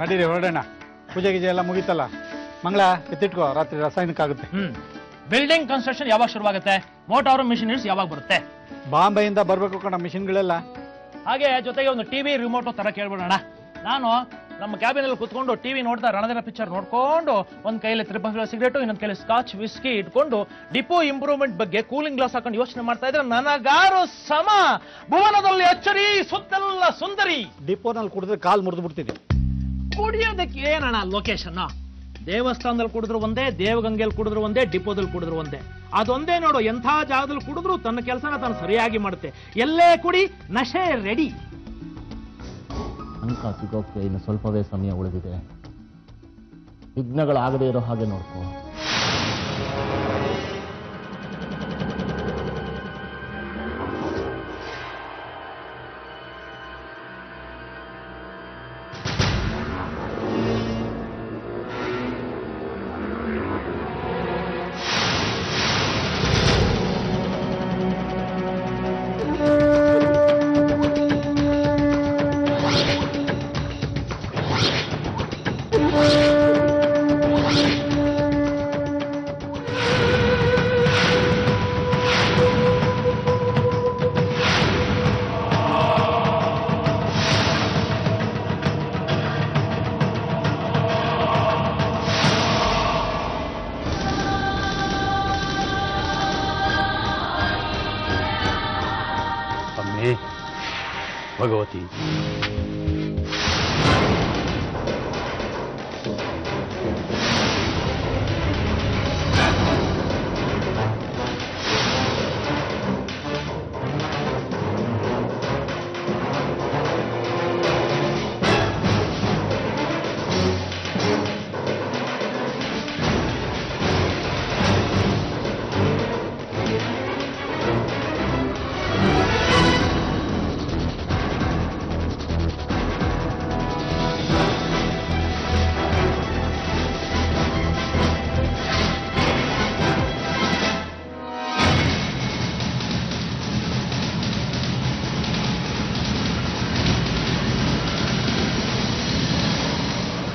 ನಡೀರಿ ಹೊರಡೋಣ. ಪೂಜೆ ಗೀಜೆ ಎಲ್ಲ ಮುಗೀತಲ್ಲ. ಮಂಗಳ ಎತ್ತಿಟ್ಕೋ, ರಾತ್ರಿ ರಾಸಾಯನಿಕ ಆಗುತ್ತೆ. ಬಿಲ್ಡಿಂಗ್ ಕನ್ಸ್ಟ್ರಕ್ಷನ್ ಯಾವಾಗ ಶುರುವಾಗುತ್ತೆ? ಮೋಟಾರ್ ಮಿಷಿನರೀಸ್ ಯಾವಾಗ ಬರುತ್ತೆ? ಬಾಂಬೆಯಿಂದ ಬರ್ಬೇಕು ಕಣ ಮಿಷಿನ್ಗಳೆಲ್ಲ. ಹಾಗೆ ಜೊತೆಗೆ ಒಂದು ಟಿವಿ ರಿಮೋಟ್ ತರ ಕೇಳ್ಬಿಡೋಣ. ನಾನು ನಮ್ಮ ಕ್ಯಾಬಿನ್ ಅಲ್ಲಿ ಕುತ್ಕೊಂಡು ಟಿವಿ ನೋಡ್ತಾ ರಣಧರ ಪಿಕ್ಚರ್ ನೋಡ್ಕೊಂಡು ಒಂದ್ ಕೈಯಲ್ಲಿ ತ್ರಿಪಲ್ ಸಿಗರೇಟ್, ಇನ್ನೊಂದ್ ಕೈಯಲ್ಲಿ ಸ್ಕಾಚ್ ವಿಸ್ಕಿ ಇಟ್ಕೊಂಡು ಡಿಪೋ ಇಂಪ್ರೂವ್ಮೆಂಟ್ ಬಗ್ಗೆ ಕೂಲಿಂಗ್ ಗ್ಲಾಸ್ ಹಾಕೊಂಡು ಯೋಚನೆ ಮಾಡ್ತಾ ಇದ್ರೆ ನನಗಾರು ಸಮ. ಭುವನದಲ್ಲಿ ಅಚ್ಚರಿ, ಸುತ್ತೆಲ್ಲ ಸುಂದರಿ. ಡಿಪೋನಲ್ಲಿ ಕುಡಿದ್ರೆ ಕಾಲ್ ಮುರಿದು ಬಿಡ್ತಿದ್ದೆ. ಕುಡಿಯೋದಕ್ಕೆ ಏನಣ್ಣ ಲೊಕೇಶನ್? ದೇವಸ್ಥಾನದಲ್ಲಿ ಕುಡಿದ್ರು ಒಂದೇ, ದೇವಗಂಗೆಯಲ್ಲಿ ಕುಡಿದ್ರು ಒಂದೇ, ಡಿಪೋದಲ್ಲಿ ಕುಡಿದ್ರು ಒಂದೇ. ಅದೊಂದೇ ನೋಡು, ಎಂಥ ಜಾಗದಲ್ಲಿ ಕುಡಿದ್ರು ತನ್ನ ಕೆಲಸನ ತಾನು ಸರಿಯಾಗಿ ಮಾಡುತ್ತೆ. ಎಲ್ಲೇ ಕುಡಿ ನಶೆ ರೆಡಿ. ಅಂಕ ಸಿಗೋಕ್ಕೆ ಇನ್ನು ಸ್ವಲ್ಪವೇ ಸಮಯ ಉಳಿದಿದೆ. ವಿಘ್ನಗಳಾಗದೇ ಇರೋ ಹಾಗೆ ನೋಡ್ಕೋ. ಭಗವತಿ,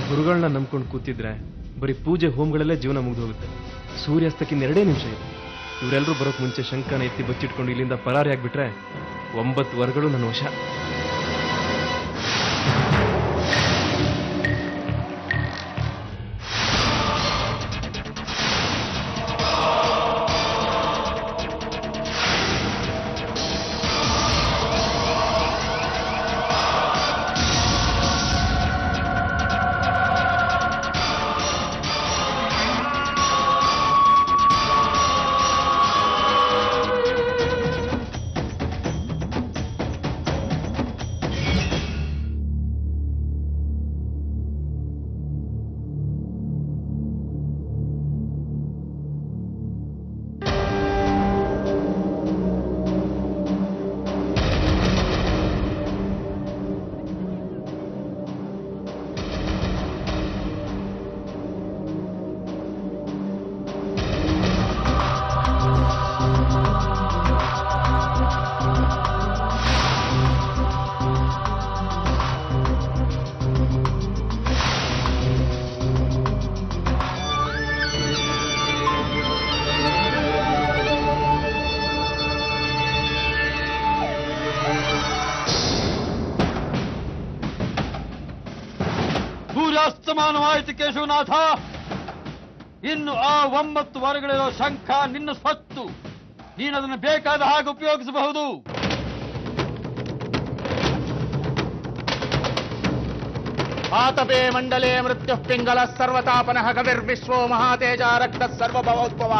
ಗುರುಗಳನ್ನ ನಂಬ್ಕೊಂಡು ಕೂತಿದ್ರೆ ಬರೀ ಪೂಜೆ ಹೋಮಗಳಲ್ಲೇ ಜೀವನ ಮುಗಿದು ಹೋಗುತ್ತೆ. ಸೂರ್ಯಾಸ್ತಕ್ಕಿಂತ 2 ನಿಮಿಷ ಇದೆ. ಇವರೆಲ್ಲರೂ ಬರೋಕ್ ಮುಂಚೆ ಶಂಕನ ಎತ್ತಿ ಬಚ್ಚಿಟ್ಕೊಂಡು ಇಲ್ಲಿಂದ ಪರಾರಿ ಆಗ್ಬಿಟ್ರೆ 9 ವರ್ಗಳು ನನ್ನ ವಶ. ಸೂರ್ಯಾಸ್ತಮಾನವಾಯಿತು ಕೇಶವನಾಥ. ಇನ್ನು ಆ 9 ವರ್ಗಳಿರೋ ಶಂಖ ನಿನ್ನ ಸ್ವತ್ತು. ನೀನದನ್ನು ಬೇಕಾದ ಹಾಗೆ ಉಪಯೋಗಿಸಬಹುದು. ಆತಪೇ ಮಂಡಲೇ ಮೃತ್ಯು ಪಿಂಗಲ ಸರ್ವತಾಪನಃ ಕವಿರ್ವಿಶ್ವೋ ಮಹಾತೇಜ ರಕ್ತ ಸರ್ವಭವೋದ್ಭವ